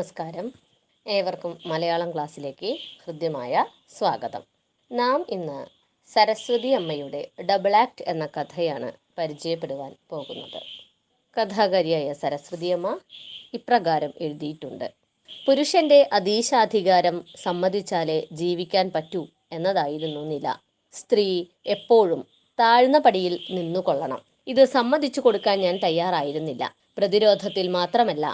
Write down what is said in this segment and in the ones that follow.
നമസ്കാരം. ഏവർക്കും മലയാളം ക്ലാസ്സിലേക്ക് ഹൃദ്യമായ സ്വാഗതം. നാം ഇന്ന് സരസ്വതി അമ്മയുടെ ഡബിൾ ആക്ട് എന്ന കഥയാണ് പരിചയപ്പെടുവാൻ പോകുന്നത്. കഥാകാരിയായ സരസ്വതി അമ്മ ഇപ്രകാരം എഴുതിയിട്ടുണ്ട്. പുരുഷന്റെ അതീശാധികാരം സമ്മതിച്ചാലേ ജീവിക്കാൻ പറ്റൂ എന്നതായിരുന്നു നില. സ്ത്രീ എപ്പോഴും താഴ്ന്ന പടിയിൽ നിന്നുകൊള്ളണം. ഇത് സമ്മതിച്ചു കൊടുക്കാൻ ഞാൻ തയ്യാറായിരുന്നില്ല. പ്രതിരോധത്തിൽ മാത്രമല്ല,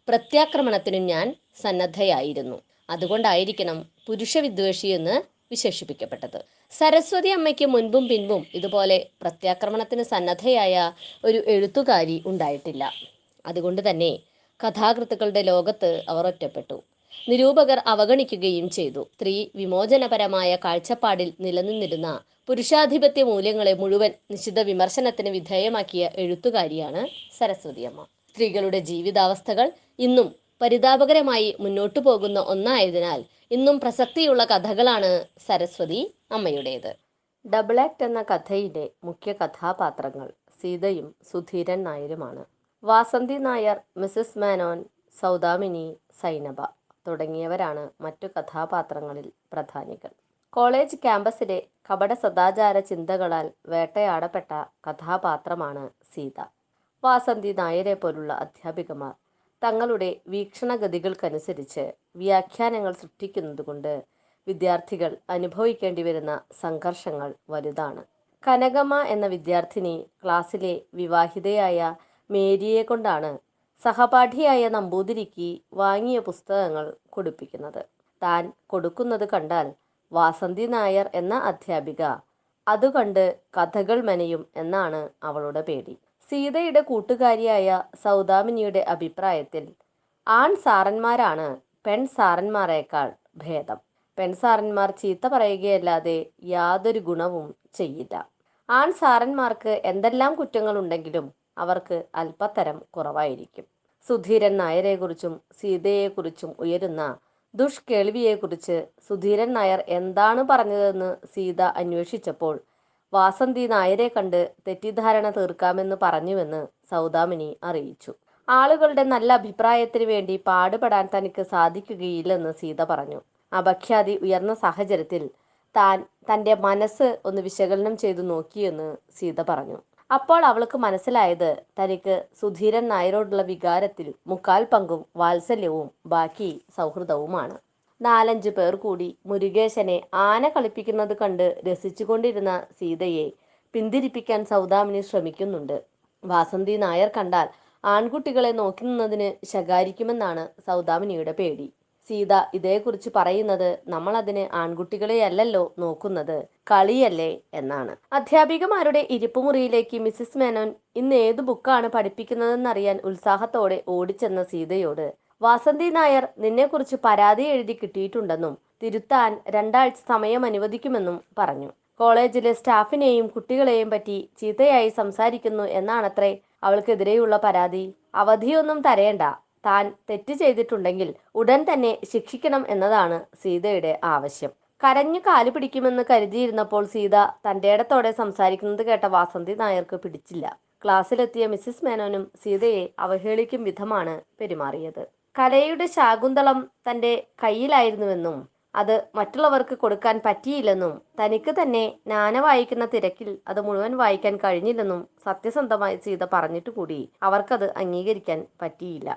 പ്രത്യാക്രമണത്തിനും ഞാൻ സന്നദ്ധയായിരുന്നു. അതുകൊണ്ടായിരിക്കണം പുരുഷവിദ്വേഷിയെന്ന് വിശേഷിപ്പിക്കപ്പെട്ടത്. സരസ്വതി അമ്മയ്ക്ക് മുൻപും പിൻപും ഇതുപോലെ പ്രത്യാക്രമണത്തിന് സന്നദ്ധയായ ഒരു എഴുത്തുകാരി ഉണ്ടായിട്ടില്ല. അതുകൊണ്ട് തന്നെ കഥാകൃത്തുക്കളുടെ ലോകത്ത് അവർ ഒറ്റപ്പെട്ടു. നിരൂപകർ അവഗണിക്കുകയും ചെയ്തു. സ്ത്രീ വിമോചനപരമായ കാഴ്ചപ്പാടിൽ നിലനിന്നിരുന്ന പുരുഷാധിപത്യ മൂല്യങ്ങളെ മുഴുവൻ നിശിത വിമർശനത്തിന് വിധേയമാക്കിയ എഴുത്തുകാരിയാണ് സരസ്വതി അമ്മ. സ്ത്രീകളുടെ ജീവിതാവസ്ഥകൾ ഇന്നും പരിതാപകരമായി മുന്നോട്ടു പോകുന്ന ഒന്നായതിനാൽ ഇന്നും പ്രസക്തിയുള്ള കഥകളാണ് സരസ്വതി അമ്മയുടേത്. ഡബിൾ ആക്ട് എന്ന കഥയിലെ മുഖ്യ കഥാപാത്രങ്ങൾ സീതയും സുധീരൻ നായരുമാണ്. വാസന്തി നായർ, മിസസ് മേനോൻ, സൗദാമിനി, സൈനബ തുടങ്ങിയവരാണ് മറ്റു കഥാപാത്രങ്ങളിൽ പ്രധാനികൾ. കോളേജ് ക്യാമ്പസിലെ കപട സദാചാര ചിന്തകളാൽ വേട്ടയാടപ്പെട്ട കഥാപാത്രമാണ് സീത. വാസന്തി നായരെ പോലുള്ള അധ്യാപികമാർ തങ്ങളുടെ വീക്ഷണഗതികൾക്കനുസരിച്ച് വ്യാഖ്യാനങ്ങൾ സൃഷ്ടിക്കുന്നതുകൊണ്ട് വിദ്യാർത്ഥികൾ അനുഭവിക്കേണ്ടി വരുന്ന സംഘർഷങ്ങൾ വലുതാണ്. കനകമ്മ എന്ന വിദ്യാർത്ഥിനി ക്ലാസ്സിലെ വിവാഹിതയായ മേരിയെ കൊണ്ടാണ് സഹപാഠിയായ നമ്പൂതിരിക്ക് വാങ്ങിയ പുസ്തകങ്ങൾ കൊടുപ്പിക്കുന്നത്. താൻ കൊടുക്കുന്നത് കണ്ടാൽ വാസന്തി നായർ എന്ന അധ്യാപിക അതുകണ്ട് കഥകൾ മെനയും എന്നാണ് അവളുടെ പേടി. സീതയുടെ കൂട്ടുകാരിയായ സൗദാമിനിയുടെ അഭിപ്രായത്തിൽ ആൺ സാറന്മാരാണ് പെൺ സാറന്മാരേക്കാൾ ഭേദം. പെൺ സാറന്മാർ ചീത്ത പറയുകയല്ലാതെ യാതൊരു ഗുണവും ചെയ്യില്ല. ആൺ സാറന്മാർക്ക് എന്തെല്ലാം കുറ്റങ്ങളുണ്ടെങ്കിലും അവർക്ക് അല്പത്തരം കുറവായിരിക്കും. സുധീരൻ നായരെക്കുറിച്ചും സീതയെക്കുറിച്ചും ഉയരുന്ന ദുഷ്കേൾവിയെക്കുറിച്ച് സുധീരൻ നായർ എന്താണ് പറഞ്ഞതെന്ന് സീത അന്വേഷിച്ചപ്പോൾ വാസന്തി നായരെ കണ്ട് തെറ്റിദ്ധാരണ തീർക്കാമെന്ന് പറഞ്ഞുവെന്ന് സൗദാമിനി അറിയിച്ചു. ആളുകളുടെ നല്ല അഭിപ്രായത്തിന് വേണ്ടി പാടുപെടാൻ തനിക്ക് സാധിക്കുകയില്ലെന്ന് സീത പറഞ്ഞു. അപഖ്യാതി ഉയർന്ന സാഹചര്യത്തിൽ താൻ തൻ്റെ മനസ്സ് ഒന്ന് വിശകലനം ചെയ്തു നോക്കിയെന്ന് സീത പറഞ്ഞു. അപ്പോൾ അവൾക്ക് മനസ്സിലായത് തനിക്ക് സുധീരൻ നായരോടുള്ള വികാരത്തിൽ മുക്കാൽ പങ്കും വാത്സല്യവും ബാക്കി സൗഹൃദവുമാണ്. 4-5 പേർ കൂടി മുരുകേശനെ ആന കളിപ്പിക്കുന്നത് കണ്ട് രസിച്ചുകൊണ്ടിരുന്ന സീതയെ പിന്തിരിപ്പിക്കാൻ സൗദാമിനി ശ്രമിക്കുന്നുണ്ട്. വാസന്തി നായർ കണ്ടാൽ ആൺകുട്ടികളെ നോക്കി നിന്നതിന് ശകാരിക്കുമെന്നാണ് സൗദാമിനിയുടെ പേടി. സീത ഇതേക്കുറിച്ച് പറയുന്നത് നമ്മളതിന് ആൺകുട്ടികളെയല്ലല്ലോ നോക്കുന്നത്, കളിയല്ലേ എന്നാണ്. അധ്യാപികമാരുടെ ഇരിപ്പുമുറിയിലേക്ക് മിസ്സിസ് മേനോൻ ഇന്ന് ഏത് ബുക്കാണ് പഠിപ്പിക്കുന്നതെന്നറിയാൻ ഉത്സാഹത്തോടെ ഓടിച്ചെന്ന സീതയോട് വാസന്തി നായർ നിന്നെക്കുറിച്ച് പരാതി എഴുതി കിട്ടിയിട്ടുണ്ടെന്നും തിരുത്താൻ 2 ആഴ്ച സമയം അനുവദിക്കുമെന്നും പറഞ്ഞു. കോളേജിലെ സ്റ്റാഫിനെയും കുട്ടികളെയും പറ്റി ചീത്തയായി സംസാരിക്കുന്നു എന്നാണത്രേ അവൾക്കെതിരെയുള്ള പരാതി. അവധിയൊന്നും തരേണ്ട, താൻ തെറ്റ് ചെയ്തിട്ടുണ്ടെങ്കിൽ ഉടൻ തന്നെ ശിക്ഷിക്കണം എന്നതാണ് സീതയുടെ ആവശ്യം. കരഞ്ഞു കാലു പിടിക്കുമെന്ന് കരുതിയിരുന്നപ്പോൾ സീത തൻ്റെ ഇടത്തോടെ സംസാരിക്കുന്നത് കേട്ട വാസന്തി നായർക്ക് പിടിച്ചില്ല. ക്ലാസ്സിലെത്തിയ മിസ്സിസ് മേനോനും സീതയെ അവഹേളിക്കും വിധമാണ് പെരുമാറിയത്. കലയുടെ ശാകുന്തളം തൻ്റെ കയ്യിലായിരുന്നുവെന്നും അത് മറ്റുള്ളവർക്ക് കൊടുക്കാൻ പറ്റിയില്ലെന്നും തനിക്ക് തന്നെ നാന വായിക്കുന്ന തിരക്കിൽ അത് മുഴുവൻ വായിക്കാൻ കഴിഞ്ഞില്ലെന്നും സത്യസന്ധമായി സീത പറഞ്ഞിട്ട് കൂടി അവർക്കത് അംഗീകരിക്കാൻ പറ്റിയില്ല.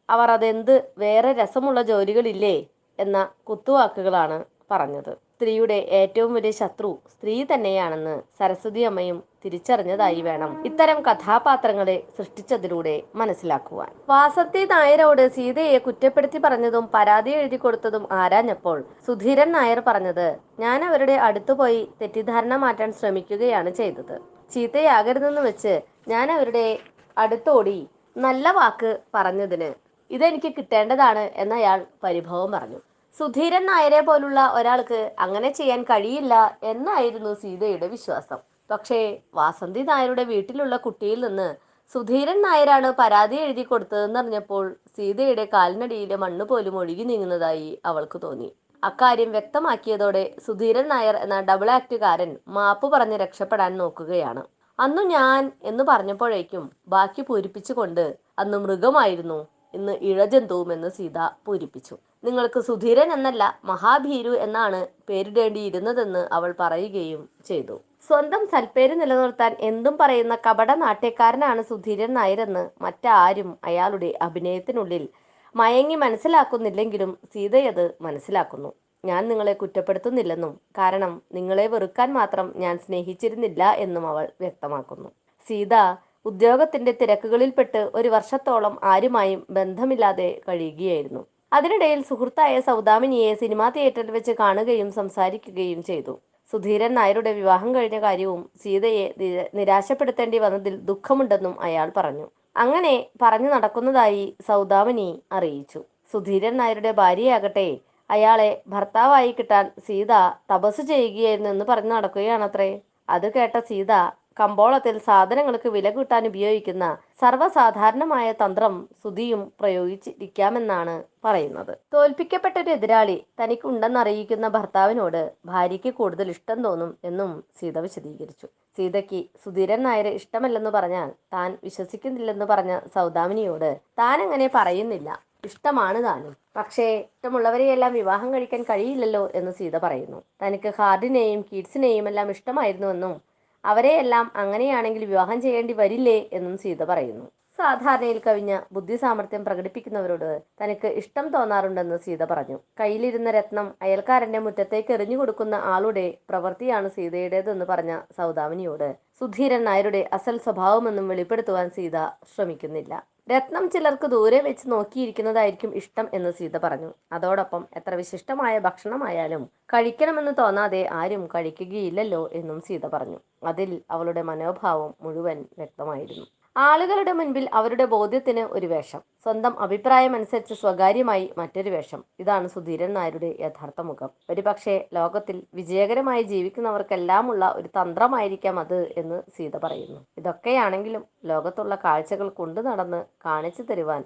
അവർ അതെന്ത് വേറെ രസമുള്ള ജോലികളില്ലേ എന്ന കുത്തുവാക്കുകളാണ് പറഞ്ഞത്. സ്ത്രീയുടെ ഏറ്റവും വലിയ ശത്രു സ്ത്രീ തന്നെയാണെന്ന് സരസ്വതി അമ്മയും തിരിച്ചറിഞ്ഞതായി വേണം ഇത്തരം കഥാപാത്രങ്ങളെ സൃഷ്ടിച്ചതിലൂടെ മനസ്സിലാക്കുവാൻ. വാസന്തി നായരോട് സീതയെ കുറ്റപ്പെടുത്തി പറഞ്ഞതും പരാതി എഴുതി കൊടുത്തതും ആരാഞ്ഞപ്പോൾ സുധീരൻ നായർ പറഞ്ഞത്, ഞാൻ അവരുടെ അടുത്തുപോയി തെറ്റിദ്ധാരണ മാറ്റാൻ ശ്രമിക്കുകയാണ് ചെയ്തത്. ചീത്തയാകരുതെന്ന് വെച്ച് ഞാൻ അവരുടെ അടുത്തോടി നല്ല വാക്ക് പറഞ്ഞതിന് ഇതെനിക്ക് കിട്ടേണ്ടതാണ് എന്നയാൾ പരിഭവം പറഞ്ഞു. സുധീരൻ നായരെ പോലുള്ള ഒരാൾക്ക് അങ്ങനെ ചെയ്യാൻ കഴിയില്ല എന്നായിരുന്നു സീതയുടെ വിശ്വാസം. പക്ഷേ വാസന്തി നായരുടെ വീട്ടിലുള്ള കുട്ടിയിൽ നിന്ന് സുധീരൻ നായരാണ് പരാതി എഴുതി കൊടുത്തതെന്നറിഞ്ഞപ്പോൾ സീതയുടെ കാലിനടിയിലെ മണ്ണ് പോലും ഒഴുകി നീങ്ങുന്നതായി അവൾക്ക് തോന്നി. അക്കാര്യം വ്യക്തമാക്കിയതോടെ സുധീരൻ നായർ എന്ന ഡബിൾ ആക്ടുകാരൻ മാപ്പ് പറഞ്ഞ് രക്ഷപ്പെടാൻ നോക്കുകയാണ്. അന്നു ഞാൻ എന്ന് പറഞ്ഞപ്പോഴേക്കും ബാക്കി പൂരിപ്പിച്ചുകൊണ്ട് അന്ന് മൃഗമായിരുന്നു ഇന്ന് ഇഴജന്തുവുമെന്ന് സീത പൂരിപ്പിച്ചു. നിങ്ങൾക്ക് സുധീരൻ എന്നല്ല മഹാഭീരു എന്നാണ് പേരിടേണ്ടിയിരുന്നതെന്ന് അവൾ പറയുകയും ചെയ്തു. സ്വന്തം സൽപ്പേര് നിലനിർത്താൻ എന്തും പറയുന്ന കപട നാട്യക്കാരനാണ് സുധീരൻ നായരെന്ന് മറ്റാരും അയാളുടെ അഭിനയത്തിനുള്ളിൽ മയങ്ങി മനസ്സിലാക്കുന്നില്ലെങ്കിലും സീതയത് മനസ്സിലാക്കുന്നു. ഞാൻ നിങ്ങളെ കുറ്റപ്പെടുത്തുന്നില്ലെന്നും കാരണം നിങ്ങളെ വെറുക്കാൻ മാത്രം ഞാൻ സ്നേഹിച്ചിരുന്നില്ല എന്നും അവൾ വ്യക്തമാക്കുന്നു. സീത ഉദ്യോഗത്തിന്റെ തിരക്കുകളിൽപ്പെട്ട് ഒരു വർഷത്തോളം ആരുമായും ബന്ധമില്ലാതെ കഴിയുകയായിരുന്നു. അതിനിടയിൽ സുഹൃത്തായ സൗദാമിനിയെ സിനിമാ തിയേറ്ററിൽ വെച്ച് കാണുകയും സംസാരിക്കുകയും ചെയ്തു. സുധീരൻ നായരുടെ വിവാഹം കഴിഞ്ഞ കാര്യവും സീതയെ നിരാശപ്പെടുത്തേണ്ടി വന്നതിൽ ദുഃഖമുണ്ടെന്നും അയാൾ പറഞ്ഞു. അങ്ങനെ പറഞ്ഞു നടക്കുന്നതായി സൗദാമിനി അറിയിച്ചു. സുധീരൻ നായരുടെ ഭാര്യയാകട്ടെ അയാളെ ഭർത്താവായി കിട്ടാൻ സീത തപസ് ചെയ്യുകയായിരുന്നു എന്ന് പറഞ്ഞു നടക്കുകയാണത്രേ. അത് കേട്ട സീത കമ്പോളത്തിൽ സാധനങ്ങൾക്ക് വില കൂട്ടാൻ ഉപയോഗിക്കുന്ന സർവ്വസാധാരണമായ തന്ത്രം സുധിയും പ്രയോഗിച്ചിരിക്കാമെന്നാണ് പറയുന്നത്. തോൽപ്പിക്കപ്പെട്ട ഒരു എതിരാളി തനിക്കുണ്ടെന്നറിയിക്കുന്ന ഭർത്താവിനോട് ഭാര്യയ്ക്ക് കൂടുതൽ ഇഷ്ടം തോന്നും എന്നും സീത വിശദീകരിച്ചു. സീതയ്ക്ക് സുധീരൻ നായരെ ഇഷ്ടമല്ലെന്ന് പറഞ്ഞാൽ താൻ വിശ്വസിക്കുന്നില്ലെന്ന് പറഞ്ഞ സൗദാമിനിയോട് താൻ അങ്ങനെ പറയുന്നില്ല, ഇഷ്ടമാണ് താനും, പക്ഷേ ഇഷ്ടമുള്ളവരെയെല്ലാം വിവാഹം കഴിക്കാൻ കഴിയില്ലല്ലോ എന്ന് സീത പറയുന്നു. തനിക്ക് ഹാർഡിനെയും കീറ്റ്സിനെയും എല്ലാം ഇഷ്ടമായിരുന്നുവെന്നും അവരെയെല്ലാം അങ്ങനെയാണെങ്കിൽ വിവാഹം ചെയ്യേണ്ടി വരില്ലേ എന്നും സീത പറയുന്നു. സാധാരണയിൽ കവിഞ്ഞ ബുദ്ധി സാമർഥ്യം പ്രകടിപ്പിക്കുന്നവരോട് തനിക്ക് ഇഷ്ടം തോന്നാറുണ്ടെന്ന് സീത പറഞ്ഞു. കയ്യിലിരുന്ന രത്നം അയൽക്കാരന്റെ മുറ്റത്തേക്ക് എറിഞ്ഞു കൊടുക്കുന്ന ആളുടെ പ്രവൃത്തിയാണ് സീതയുടേതെന്ന് പറഞ്ഞ സൗദാമിനിയോട് സുധീരൻ നായരുടെ അസൽ സ്വഭാവമൊന്നും വെളിപ്പെടുത്തുവാൻ സീത ശ്രമിക്കുന്നില്ല. രത്നം ചിലർക്ക് ദൂരെ വെച്ച് നോക്കിയിരിക്കുന്നതായിരിക്കും ഇഷ്ടം എന്ന് സീത പറഞ്ഞു. അതോടൊപ്പം എത്ര വിശിഷ്ടമായ ഭക്ഷണമായാലും കഴിക്കണമെന്ന് തോന്നാതെ ആരും കഴിക്കുകയില്ലല്ലോ എന്നും സീത പറഞ്ഞു. അതിൽ അവളുടെ മനോഭാവം മുഴുവൻ വ്യക്തമായിരുന്നു. ആളുകളുടെ മുൻപിൽ അവരുടെ ബോധ്യത്തിന് ഒരു വേഷം, സ്വന്തം അഭിപ്രായമനുസരിച്ച് സ്വകാര്യമായി മറ്റൊരു വേഷം. ഇതാണ് സുധീരൻ നായരുടെ യഥാർത്ഥ മുഖം. ഒരുപക്ഷെ ലോകത്തിൽ വിജയകരമായി ജീവിക്കുന്നവർക്കെല്ലാമുള്ള ഒരു തന്ത്രമായിരിക്കാം അത് എന്ന് സീത പറയുന്നു. ഇതൊക്കെയാണെങ്കിലും ലോകത്തുള്ള കാഴ്ചകൾ കൊണ്ടു നടന്ന് കാണിച്ചു തരുവാൻ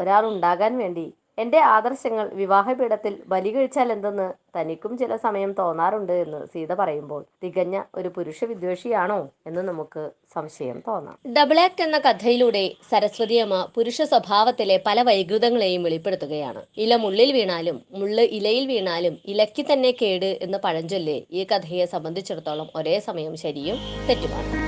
ഒരാൾ ഉണ്ടാകാൻ വേണ്ടി എന്റെ ആദർശങ്ങൾ വിവാഹപീഠത്തിൽ ബലി കഴിച്ചാൽ എന്തെന്ന് തനിക്കും ചില സമയം തോന്നാറുണ്ട് എന്ന് സീത പറയുമ്പോൾ തികഞ്ഞ ഒരു പുരുഷ വിദ്വേഷിയാണോ എന്ന് നമുക്ക് സംശയം തോന്നാം. ഡബിൾ ആക്ട് എന്ന കഥയിലൂടെ സരസ്വതി അമ്മ പുരുഷ സ്വഭാവത്തിലെ പല വൈകൃതങ്ങളെയും വെളിപ്പെടുത്തുകയാണ്. ഇല മുള്ളിൽ വീണാലും മുള്ള് ഇലയിൽ വീണാലും ഇലയ്ക്ക് തന്നെ കേട് എന്ന പഴഞ്ചൊല്ല് ഈ കഥയെ സംബന്ധിച്ചിടത്തോളം ഒരേ സമയം ശരിയും തെറ്റുമാണ്.